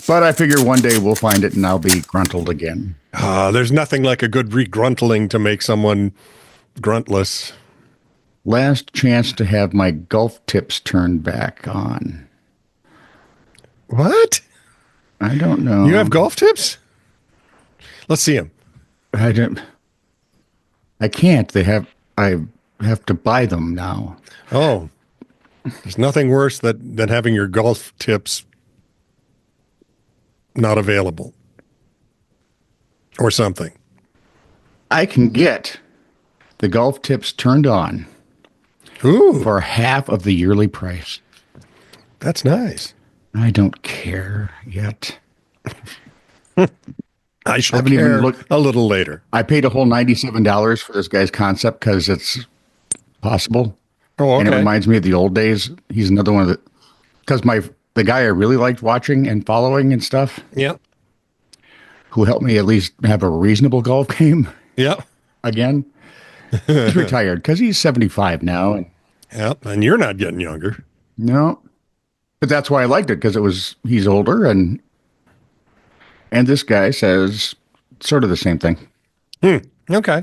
But I figure one day we'll find it and I'll be gruntled again. There's nothing like a good regruntling to make someone gruntless. Last chance to have my golf tips turned back on. What? I don't know. You have golf tips? Let's see them. I don't. I can't. I have to buy them now. Oh, there's nothing worse than having your golf tips not available or something. I can get the golf tips turned on for half of the yearly price. That's nice. I don't care yet. I shall care a little later. I paid a whole $97 for this guy's concept because it's possible. Oh, okay. And it reminds me of the old days. He's another one of the, because the guy I really liked watching and following and stuff. Yeah. Who helped me at least have a reasonable golf game. Yeah. Again. He's retired because he's 75 now. Yeah. And you're not getting younger. No. But that's why I liked it, because he's older and this guy says sort of the same thing. Okay.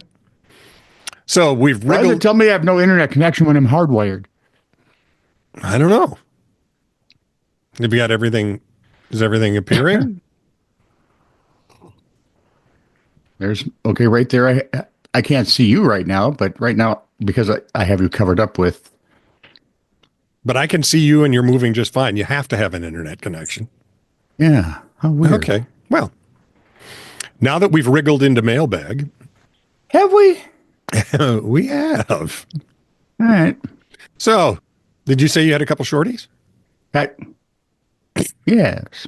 So we've Why does it tell me I have no internet connection when I'm hardwired? I don't know. Have you got everything? Is everything appearing? There's okay right there. I can't see you right now, but right now, because I have you covered up with. But I can see you and you're moving just fine. You have to have an internet connection. Yeah. How weird. Okay. Well, now that we've wriggled into mailbag. Have we? We have. All right. So, did you say you had a couple shorties? Yes.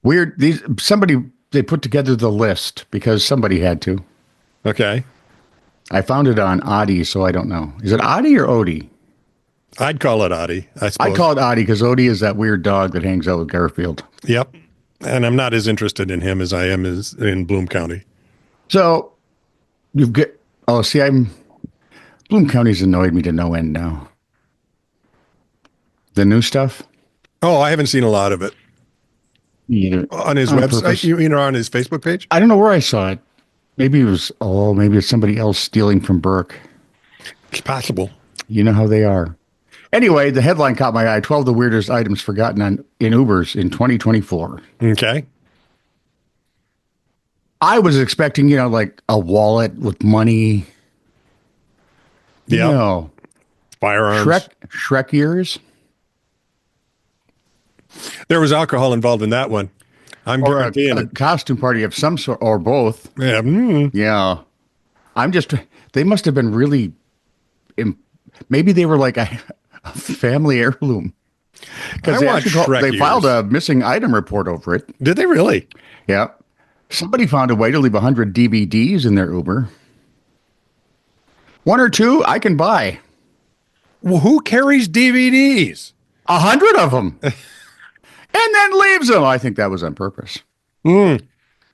Weird. They put together the list because somebody had to. Okay. I found it on Audi, so I don't know. Is it Audi or Odie? I'd call it Audi, I suppose. I call it Audi because Odie is that weird dog that hangs out with Garfield. Yep. And I'm not as interested in him as I am in Bloom County. So, Bloom County's annoyed me to no end now. The new stuff? Oh, I haven't seen a lot of it. Either. On his website, on his Facebook page? I don't know where I saw it. Maybe it's somebody else stealing from Burke. It's possible. You know how they are. Anyway, the headline caught my eye. 12 of the weirdest items forgotten in Ubers in 2024. Okay. I was expecting, like a wallet with money. Yeah. No. Firearms. Shrek ears. There was alcohol involved in that one. I'm guaranteeing a costume party of some sort, or both. Yeah. Yeah. They must have been really, maybe they were like a family heirloom. Because they filed a missing item report over it. Did they really? Yeah. Somebody found a way to leave 100 DVDs in their Uber. One or two I can buy. Well, who carries DVDs? 100 of them. And then leaves them. I think that was on purpose.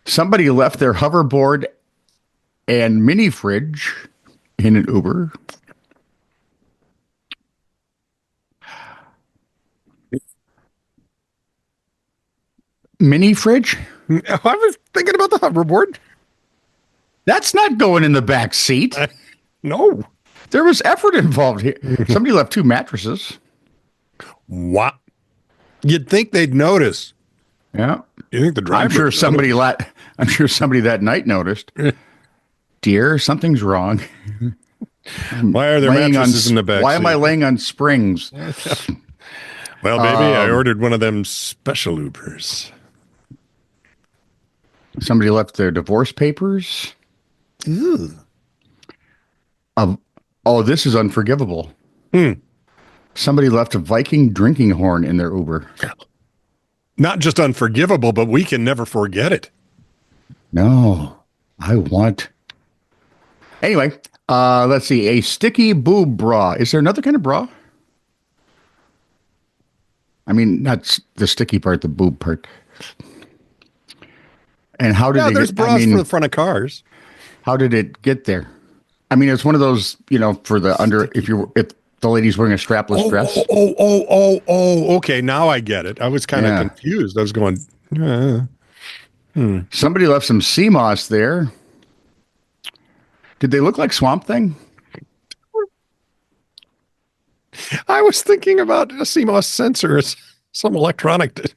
Somebody left their hoverboard and mini fridge in an Uber. Mini fridge? I was thinking about the hoverboard. That's not going in the back seat. No. There was effort involved here. Somebody left 2 mattresses. What? You'd think they'd notice. Yeah. You think the driver? I'm sure somebody that night noticed. Dear, something's wrong. Why are there mattresses in the back? Why am I laying on springs? Well, baby, I ordered one of them special Ubers. Somebody left their divorce papers. Ew. This is unforgivable. Somebody left a Viking drinking horn in their Uber. Not just unforgivable, but we can never forget it. No, Anyway, let's see. A sticky boob bra. Is there another kind of bra? I mean, not the sticky part, the boob part. And how did there's bras for the front of cars. How did it get there? I mean, it's one of those, for the under, if The lady's wearing a strapless dress. Okay. Now I get it. I was kind of confused. I was going, Somebody left some sea moss there. Did they look like Swamp Thing? I was thinking about a CMOS sensor, some electronic.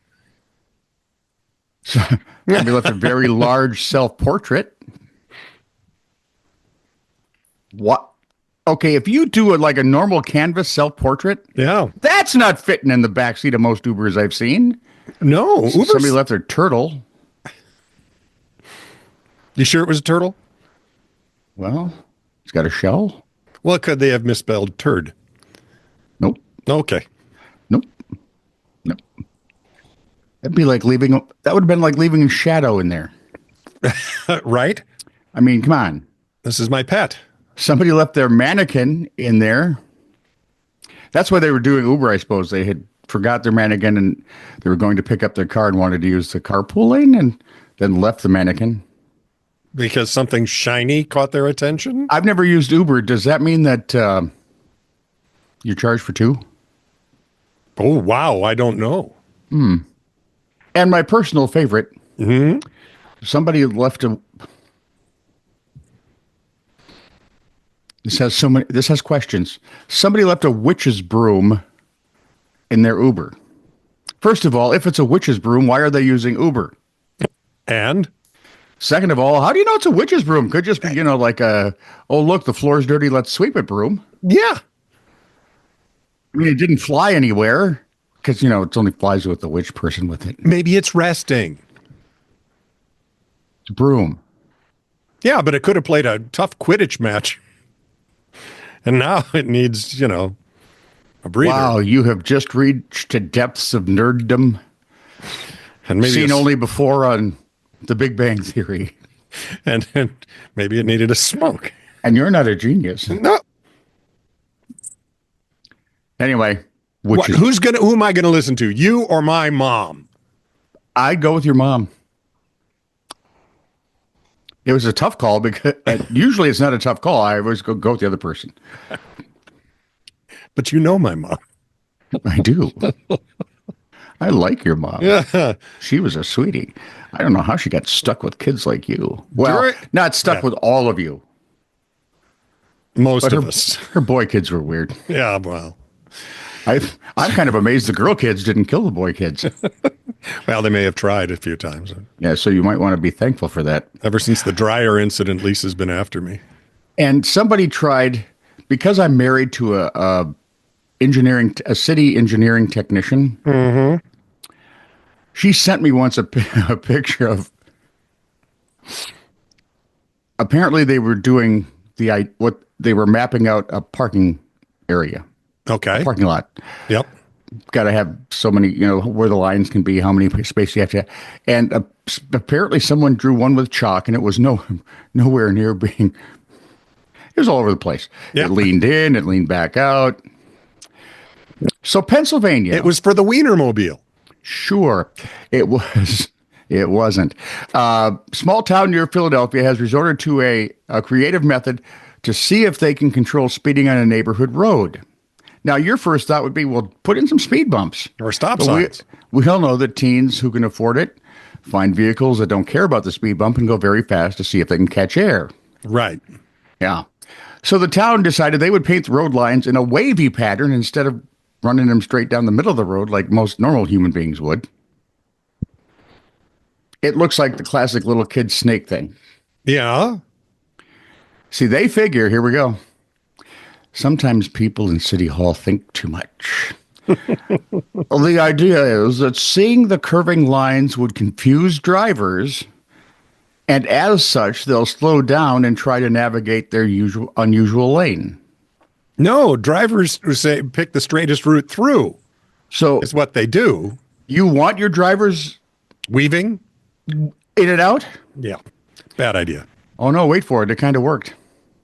Somebody left a very large self-portrait. What? Okay, if you do it like a normal canvas self-portrait, that's not fitting in the backseat of most Ubers I've seen. No, Ubers? Somebody left their turtle. You sure it was a turtle? Well, it's got a shell. Well, could they have misspelled turd? Nope. Okay. Nope. That'd be like leaving. That would have been like leaving a shadow in there. Right? I mean, come on. This is my pet. Somebody left their mannequin in there. That's why they were doing Uber, I suppose. They had forgot their mannequin and they were going to pick up their car and wanted to use the carpool lane and then left the mannequin. Because something shiny caught their attention? I've never used Uber. Does that mean that you're charged for two? Oh, wow. I don't know. And my personal favorite, somebody left a... This has questions. Somebody left a witch's broom in their Uber. First of all, if it's a witch's broom, why are they using Uber? And? Second of all, how do you know it's a witch's broom? Could just be, like oh, look, the floor's dirty, let's sweep it broom. Yeah. I mean, it didn't fly anywhere because, it only flies with the witch person with it. Maybe it's resting. It's a broom. Yeah, but it could have played a tough Quidditch match. And now it needs, a breather. Wow, you have just reached the depths of nerddom. And maybe seen only before on The Big Bang Theory. And maybe it needed a smoke. And you're not a genius. No. Anyway, who am I gonna listen to? You or my mom? I'd go with your mom. It was a tough call because usually it's not a tough call. I always go with the other person. But you know my mom. I do. I like your mom. Yeah. She was a sweetie. I don't know how she got stuck with kids like you. Well, not stuck with all of you. Most of us. Her boy kids were weird. Yeah, well. I'm kind of amazed the girl kids didn't kill the boy kids. Well, they may have tried a few times. Yeah, so you might want to be thankful for that. Ever since the dryer incident, Lisa's been after me. And somebody tried, because I'm married to a city engineering technician. Mm-hmm. She sent me once a picture of. Apparently, they were doing what they were mapping out a parking area. Okay. Parking lot. Yep. Got to have so many, where the lines can be, how many space you have to have. And apparently someone drew one with chalk and it was nowhere near being, it was all over the place. Yep. It leaned in, it leaned back out. So Pennsylvania. It was for the Wienermobile. Sure. It was. It wasn't. Small town near Philadelphia has resorted to a creative method to see if they can control speeding on a neighborhood road. Now, your first thought would be, well, put in some speed bumps. Or stop signs. We all know that teens who can afford it find vehicles that don't care about the speed bump and go very fast to see if they can catch air. Right. Yeah. So the town decided they would paint the road lines in a wavy pattern instead of running them straight down the middle of the road like most normal human beings would. It looks like the classic little kid snake thing. Yeah. See, they figure, here we go. Sometimes people in City Hall think too much. Well, the idea is that seeing the curving lines would confuse drivers, and as such, they'll slow down and try to navigate their unusual lane. No, drivers who say pick the straightest route through. So is what they do. You want your drivers weaving in and out? Yeah. Bad idea. Oh, no, wait for it. It kind of worked.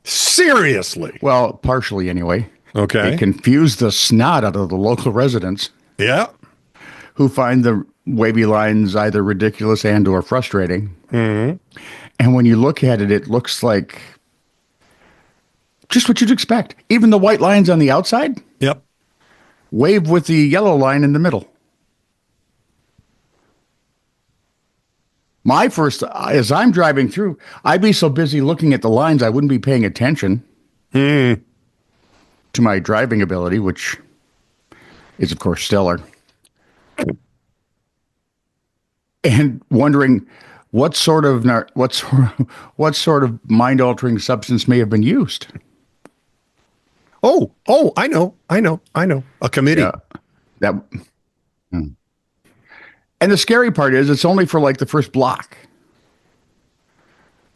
Seriously? Well, partially anyway. Okay. It confused the snot out of the local residents. Yeah. Who find the wavy lines either ridiculous and or frustrating. Mm-hmm. And when you look at it, it looks like Just what you'd expect. Even the white lines on the outside Yep. wave with the yellow line in the middle. My first, as I'm driving through, I'd be so busy looking at the lines, I wouldn't be paying attention to my driving ability, which is, of course, stellar. And wondering what sort of mind-altering substance may have been used. Oh, I know. A committee. Yeah, that. And the scary part is it's only for like the first block.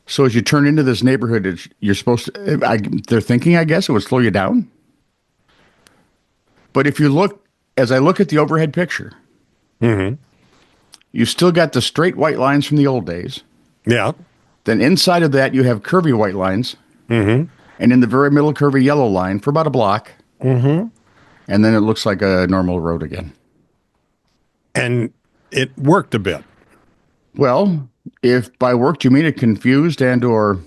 So as you turn into this neighborhood, you're supposed to, they're thinking, I guess, it would slow you down. But if you look, as I look at the overhead picture, you still got the straight white lines from the old days. Yeah. Then inside of that, you have curvy white lines. And in the very middle, curvy yellow line for about a block. And then it looks like a normal road again. And it worked a bit. Well, if by worked you mean it confused and or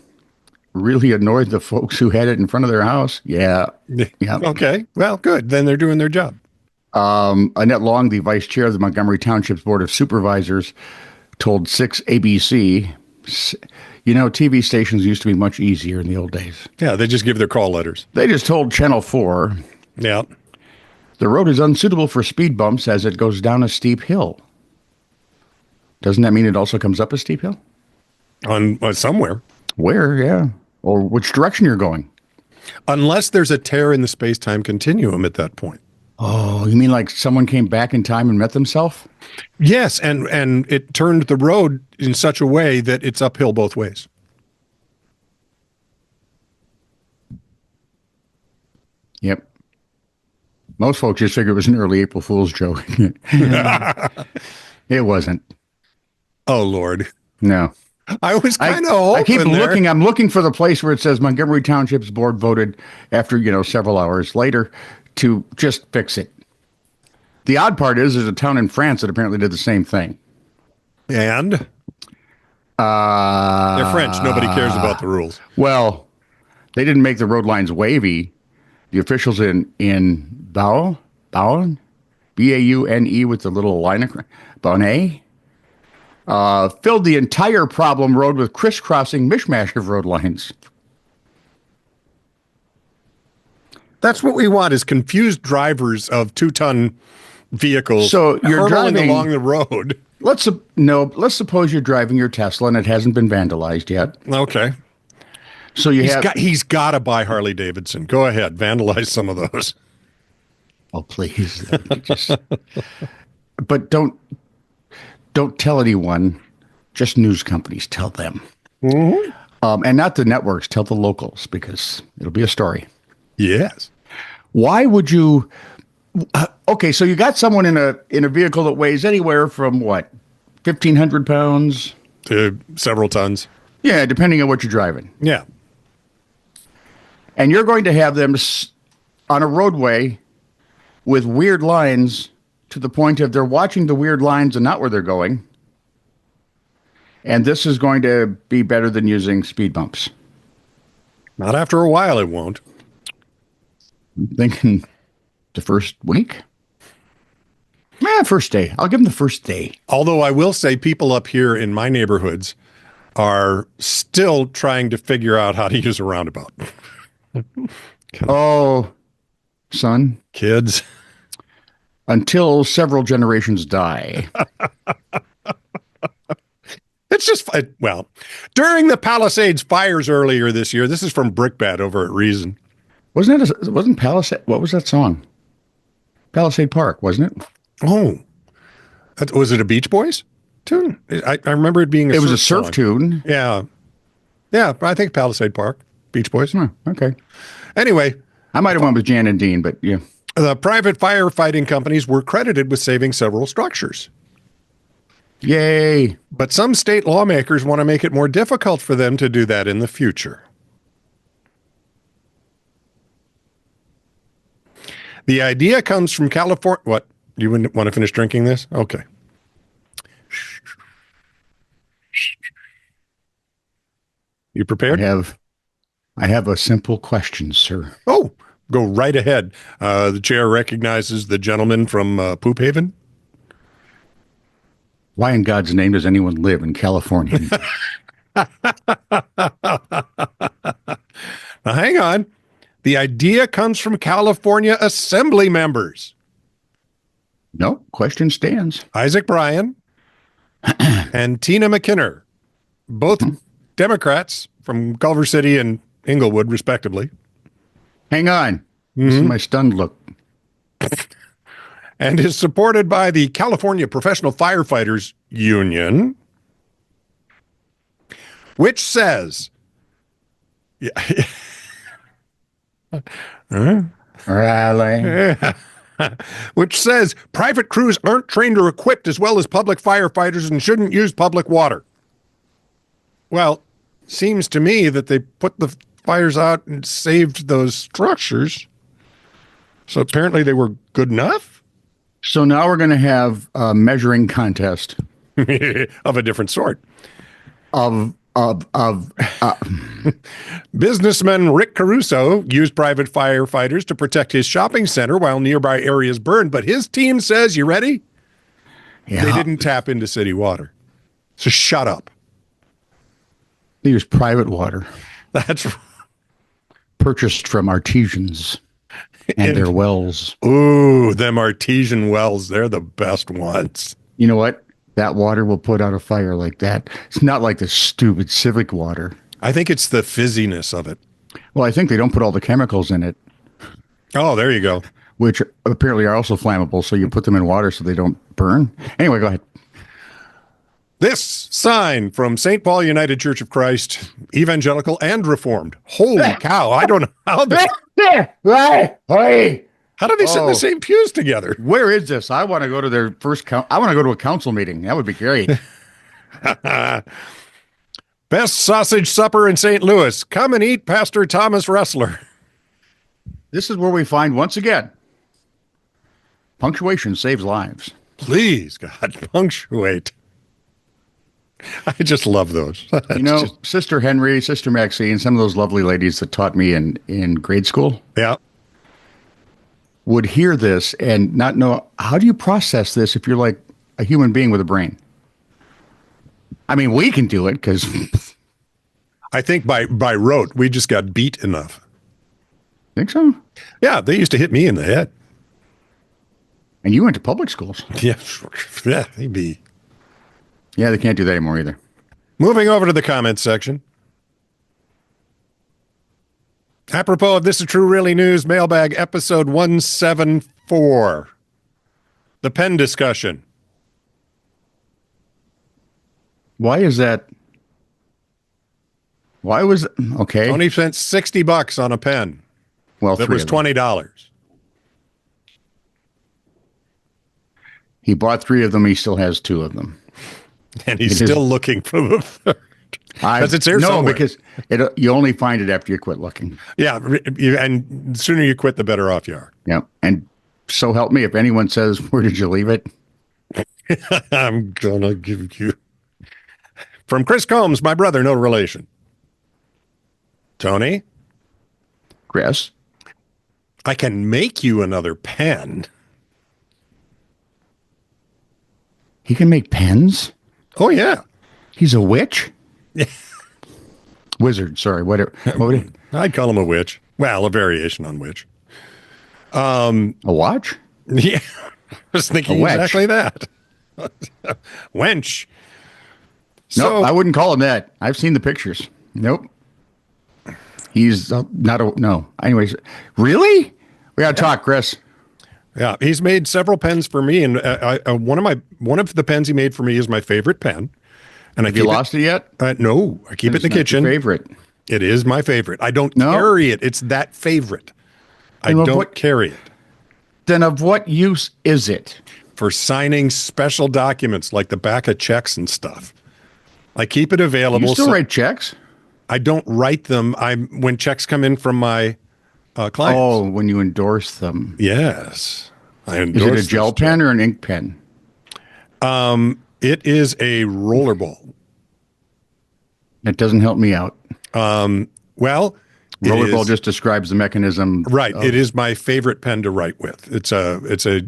really annoyed the folks who had it in front of their house, yeah. Okay, well, good. Then they're doing their job. Annette Long, the vice chair of the Montgomery Township's Board of Supervisors, told 6 ABC, TV stations used to be much easier in the old days. Yeah, they just give their call letters. They just told Channel 4, yeah, the road is unsuitable for speed bumps as it goes down a steep hill. Doesn't that mean it also comes up a steep hill? On somewhere. Where, yeah. Or which direction you're going. Unless there's a tear in the space-time continuum at that point. Oh, you mean like someone came back in time and met themselves? Yes, and it turned the road in such a way that it's uphill both ways. Yep. Most folks just figure it was an early April Fool's joke. It wasn't. Oh, Lord. No. I was kind of hoping I keep looking. there. I'm looking for the place where it says Montgomery Township's board voted after, several hours later to just fix it. The odd part is there's a town in France that apparently did the same thing. And? They're French. Nobody cares about the rules. Well, they didn't make the road lines wavy. The officials in Baune, B-A-U-N-E with the little line across, Bonnet, filled the entire problem road with crisscrossing mishmash of road lines. That's what we want, is confused drivers of 2-ton vehicles. So you're driving along the road. Let's suppose you're driving your Tesla and it hasn't been vandalized yet. Okay. So he's got to buy Harley Davidson. Go ahead, vandalize some of those. Oh, please. But don't tell anyone. Just news companies tell them. And not the networks. Tell the locals, because it'll be a story. Yes. Why would you? Okay, so you got someone in a vehicle that weighs anywhere from what, 1,500 pounds to several tons. Yeah, depending on what you're driving. Yeah. And you're going to have them on a roadway with weird lines to the point of they're watching the weird lines and not where they're going. And this is going to be better than using speed bumps. Not after a while, it won't. I'm thinking the first week? First day. I'll give them the first day. Although I will say people up here in my neighborhoods are still trying to figure out how to use a roundabout. Oh, son. Kids. Until several generations die. It's just, well, during the Palisades fires earlier this year, this is from Brickbat over at Reason. Wasn't Palisade, what was that song? Palisade Park, wasn't it? Oh, was it a Beach Boys tune? I remember it being It was a surf tune. Yeah. Yeah, I think Palisade Park, Beach Boys. Okay. Anyway. I might have went with Jan and Dean, but yeah. The private firefighting companies were credited with saving several structures. Yay. But some state lawmakers want to make it more difficult for them to do that in the future. The idea comes from California. What? You wouldn't want to finish drinking this? Okay. You prepared? I I have a simple question, sir. Oh, go right ahead. The chair recognizes the gentleman from Poop Haven. Why in God's name does anyone live in California? Now, hang on. The idea comes from California Assembly members. No, question stands. Isaac Bryan and Tina McKinnon, both Democrats from Culver City and Inglewood, respectively. Hang on. This is my stunned look. And is supported by the California Professional Firefighters Union, which says, Rally. which says private crews aren't trained or equipped as well as public firefighters and shouldn't use public water. Well, seems to me that they put the fires out and saved those structures. So apparently they were good enough. So now we're going to have a measuring contest of a different sort. Of Businessman Rick Caruso used private firefighters to protect his shopping center while nearby areas burned. But his team says, you ready? Yeah. They didn't tap into city water. So shut up. They use private water. That's purchased from artisans and their wells. Ooh, them artesian wells. They're the best ones. You know what? That water will put out a fire like that. It's not like the stupid civic water. I think it's the fizziness of it. Well, I think they don't put all the chemicals in it. Oh, there you go. Which apparently are also flammable. So you put them in water so they don't burn. Anyway, go ahead. This sign from St. Paul United Church of Christ, evangelical and reformed. Holy cow. I don't know how they... How do they sit in the same pews together? Where is this? I want to go to their first I want to go to a council meeting. That would be great. Best sausage supper in St. Louis. Come and eat, Pastor Thomas Ressler. This is where we find, once again, punctuation saves lives. Please, God, punctuate. I just love those. You know, Sister Henry, Sister Maxine, some of those lovely ladies that taught me in grade school. Yeah. Would hear this and not know, how do you process this if you're like a human being with a brain? I mean, we can do it because... I think by rote, we just got beat enough. Think so? Yeah, they used to hit me in the head. And you went to public schools. Yeah, maybe. Yeah, they can't do that anymore either. Moving over to the comments section. Apropos of This Is True Really News, Mailbag episode 174. The pen discussion. Why is that? Why was okay? Tony spent $60 on a pen. Well, that was $20. He bought 3 of them. He still has 2 of them, and he's still looking for the third. Because it's there somewhere. Because you only find it after you quit looking. Yeah, and the sooner you quit, the better off you are. Yeah, and so help me, if anyone says, "Where did you leave it?" I'm gonna give you. From Chris Combs, my brother, no relation. Tony? Chris? I can make you another pen. He can make pens? Oh, yeah. He's a witch? Wizard, sorry. Whatever. I'd call him a witch. Well, a variation on witch. A watch? Yeah. I was thinking exactly that. Wench. No, I wouldn't call him that. I've seen the pictures. Nope. He's not a... No. Anyways, really? We got to talk, Chris. Yeah, he's made several pens for me, and one of the pens he made for me is my favorite pen. And Have you lost it yet? No, I keep it in the kitchen. Your favorite. It is my favorite. I don't carry it. It's that favorite. I don't carry it. Then of what use is it? For signing special documents like the back of checks and stuff. I keep it available. You still write checks? I don't write them. When checks come in from my clients. Oh, when you endorse them. Yes. I endorse. Is it a gel pen or an ink pen? It is a rollerball. That doesn't help me out. Well, Rollerball just describes the mechanism. Right. It is my favorite pen to write with. It's a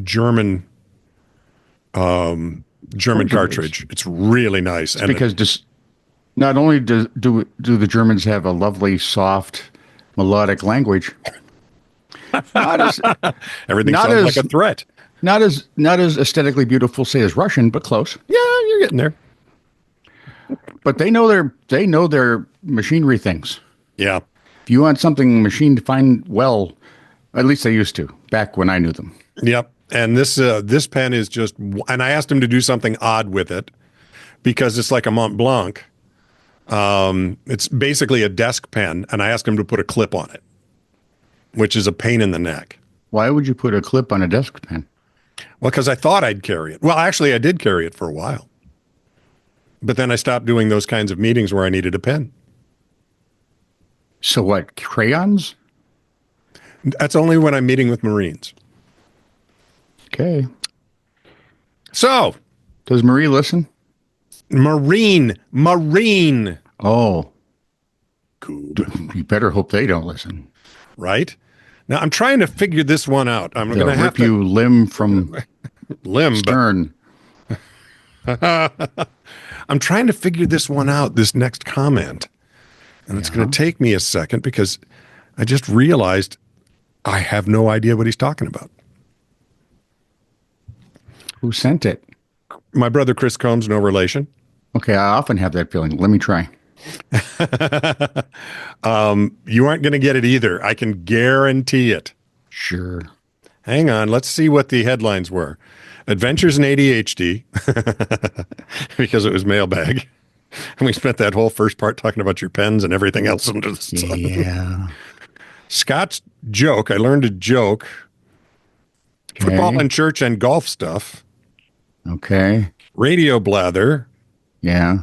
German cartridge. It's really nice. It's because not only do the Germans have a lovely, soft, melodic language, everything sounds like a threat. Not as aesthetically beautiful, say, as Russian, but close. Yeah, you're getting there. But they know their machinery things. Yeah. If you want something machined fine, well, at least they used to back when I knew them. Yep. And this pen is just, and I asked him to do something odd with it because it's like a Mont Blanc. It's basically a desk pen, and I asked him to put a clip on it, which is a pain in the neck. Why would you put a clip on a desk pen? Well, because I thought I'd carry it. Well, actually, I did carry it for a while. But then I stopped doing those kinds of meetings where I needed a pen. So what, crayons? That's only when I'm meeting with Marines. Okay. So. Does Marie listen? Marine. Oh. Good. You better hope they don't listen. Right? Now, I'm trying to figure this one out. I'm going to have to rip you limb from stern. I'm trying to figure this one out, this next comment. And it's going to take me a second because I just realized I have no idea what he's talking about. Who sent it? My brother Chris Combs, no relation. Okay, I often have that feeling. Let me try. You aren't going to get it either. I can guarantee it. Sure. Hang on. Let's see what the headlines were. Adventures in ADHD, because it was mailbag. And we spent that whole first part talking about your pens and everything else under the sun. Yeah. Scott's joke. I learned a joke. Okay. Football and church and golf stuff. Okay. Radio blather. Yeah.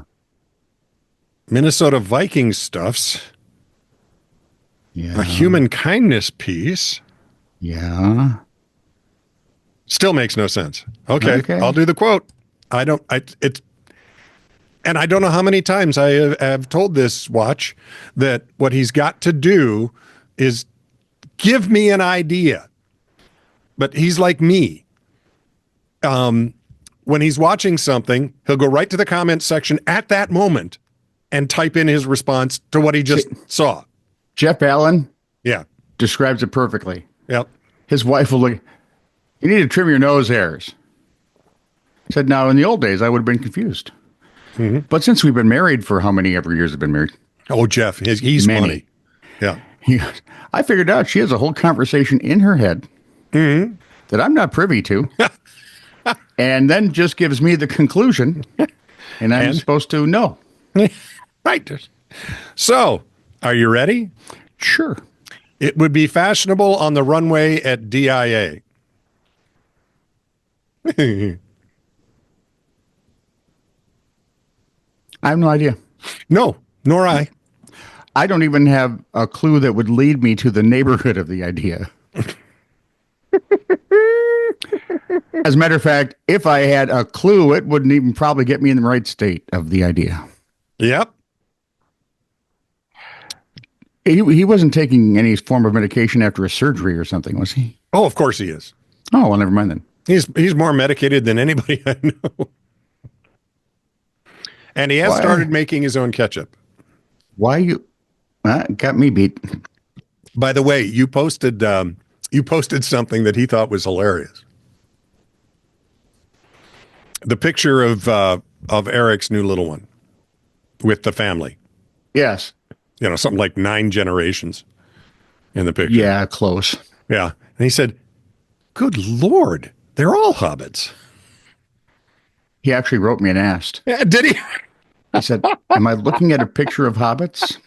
Minnesota Vikings stuffs. Yeah. A human kindness piece. Yeah. Still makes no sense. Okay. I'll do the quote. And I don't know how many times I have told this watch that what he's got to do is give me an idea. But he's like me. When he's watching something, he'll go right to the comments section at that moment and type in his response to what he just saw. Jeff Allen describes it perfectly. Yep. His wife will look, you need to trim your nose hairs. Said, now in the old days, I would have been confused. Mm-hmm. But since we've been married for how many ever years have been married? Oh, Jeff, he's funny. Yeah. I figured out she has a whole conversation in her head that I'm not privy to. And then just gives me the conclusion. And I'm supposed to know. Right. So, are you ready? Sure. It would be fashionable on the runway at DIA. I have no idea. No, nor I. I don't even have a clue that would lead me to the neighborhood of the idea. As a matter of fact, if I had a clue, it wouldn't even probably get me in the right state of the idea. Yep. He wasn't taking any form of medication after a surgery or something, was he? Oh, of course he is. Oh, well, never mind then. He's more medicated than anybody I know. And he has started making his own ketchup. Why you? Got me beat. By the way, you posted something that he thought was hilarious. The picture of Eric's new little one with the family. Yes. You know, something like 9 generations in the picture. Yeah, close. Yeah. And he said, good Lord, they're all hobbits. He actually wrote me and asked. Yeah, did he? He said, am I looking at a picture of hobbits?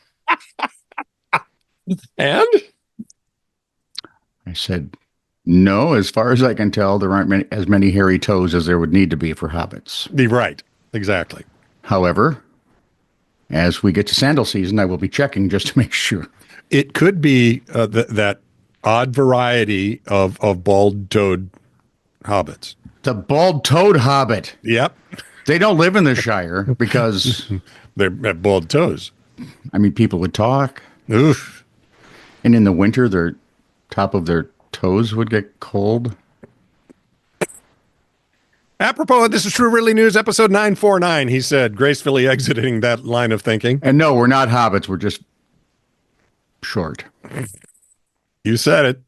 And? I said, no, as far as I can tell, there aren't as many hairy toes as there would need to be for hobbits. Right. Exactly. However, as we get to sandal season, I will be checking just to make sure. It could be that odd variety of bald-toed hobbits. The bald-toed hobbit. Yep. They don't live in the Shire because they have bald toes. I mean, people would talk. Oof. And in the winter, their top of their toes would get cold. Apropos, this is True Really News, episode 949, he said, gracefully exiting that line of thinking. And no, we're not hobbits. We're just short. You said it.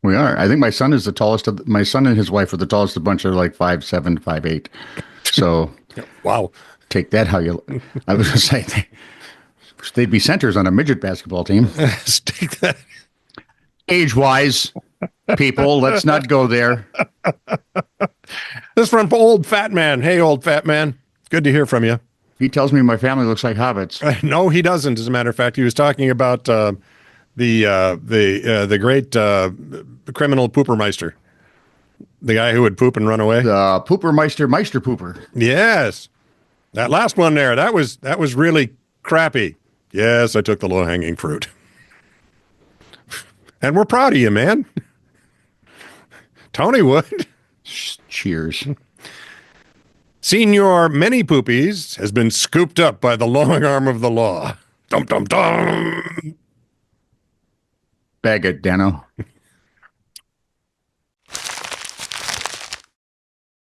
We are. I think my son is the tallest of my son and his wife are the tallest of bunch of like 5'7", 5'8". So wow. Take that how you I was gonna say they'd be centers on a midget basketball team. Take that. Age-wise, people, let's not go there. This is from OldFatMan. Hey, OldFatMan. Good to hear from you. He tells me my family looks like hobbits. No, he doesn't. As a matter of fact, he was talking about the great criminal Poopermeister, the guy who would poop and run away. The Poopermeister Pooper. Yes, that last one there. That was really crappy. Yes, I took the low-hanging fruit, and we're proud of you, man. Tony would. Cheers. Senior Many Poopies has been scooped up by the long arm of the law. Dum, dum, dum. Bag it, Dano.